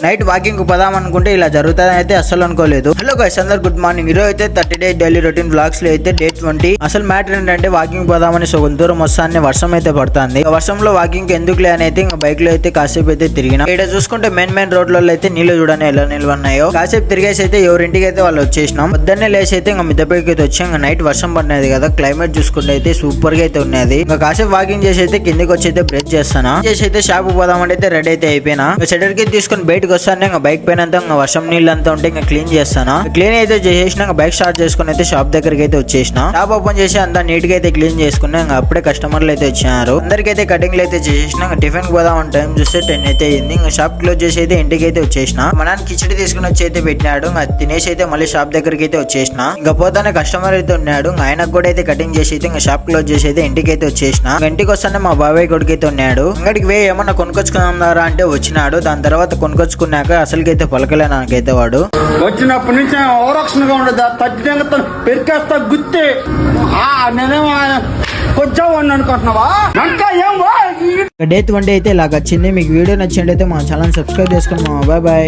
Night walking పోదాం అనుకుంటే ఇలా జరుగుతుందని అయితే అస్సలు అనుకోలేదు. హలో గైస్, అందరు గుడ్ మార్నింగ్. ఈరోజు అయితే 30 days డైలీ రొటీన్ బ్లాగ్స్ లో అయితే డే 20. అసలు మ్యాటర్ ఏంటంటే వాకింగ్ పోదామని సగం దూరం వస్తానే వర్షం అయితే పడుతుంది. వర్షంలో వాకింగ్ ఎందుకులే అని అయితే ఇంకా బైక్ లో అయితే కాసేపు అయితే తిరిగిన. ఇక్కడ చూసుకుంటే మెయిన్ రోడ్లలో అయితే నీళ్లు చూడని ఎలా నిల్వన్నాయో. కాసేపు తిరిగేసి అయితే ఎవరింటికి అయితే వాళ్ళు వచ్చేసినాం. పొద్దున్నే లేసి అయితే ఇంకా మిద్దపైకి అయితే వచ్చాం. ఇంకా నైట్ వర్షం పడినది కదా, క్లైమేట్ చూసుకుంటే అయితే సూపర్ గా అయితే ఉన్నది. ఇంకా కాసేపు వాకింగ్ చేసి అయితే కిందికి వచ్చి అయితే బ్రష్ చేస్తాను. చేసి అయితే షాప్ పోదామంటే అయితే రెడీ అయితే అయిపోయినా. షటర్ కి తీసుకుని బయటకు వస్తాను. ఇంకా బైక్ పైన అంతా ఇంకా వర్షం నీళ్ళు అంతా ఉంటే ఇంకా క్లీన్ చేస్తాను. క్లీన్ అయితే చేసేసిన బైక్ స్టార్ట్ చేసుకుని అయితే షాప్ దగ్గరికి అయితే వచ్చేసిన. షాప్ ఓపెన్ చేసి అంతా నీట్ గా అయితే క్లీన్ చేసుకున్నా. ఇంకా అప్పుడే కస్టమర్లు అయితే వచ్చారు. అందరికైతే కటింగ్లు అయితే చేసేసిన. టిఫిన్ పోదామని టైం చూస్తే 10 అయితే అయింది. ఇంకా షాప్ క్లోజ్ చేసి అయితే ఇంటికి అయితే వచ్చేసిన. మా నాన్న కిచడి తీసుకుని వచ్చి అయితే పెట్టినాడు. ఇంకా తినేసి అయితే మళ్ళీ షాప్ దగ్గరికి అయితే వచ్చేసిన. ఇంకా పోతానే కస్టమర్ అయితే ఉన్నాడు. ఆయనకు కూడా అయితే కటింగ్ చేసి అయితే ఇంకా షాప్ క్లోజ్ చేసి అయితే ఇంటికి అయితే వచ్చేసిన. ఇంటికి వస్తానే మా బాబాయ్ కొడుకు అయితే ఉన్నాడు. అంగడికి వే ఏమన్నా కొనుక్కొచ్చుకున్నారా అంటే వచ్చినాడు. దాని తర్వాత కొనుక్కొచ్చుకున్నాక అసలుకైతే పలకలే నాకైతే వాడు. వచ్చినప్పటి నుంచి ఓరక్షణగా ఉండదు. తగ్గితే పెరికేస్తా గుత్తి నేనేమో కొంచెం అనుకుంటున్నావా? డే 20 అయితే ఇలాగ వచ్చింది. మీకు వీడియో నచ్చినట్లయితే మా ఛానల్ సబ్స్క్రైబ్ చేసుకోండి. Bye bye.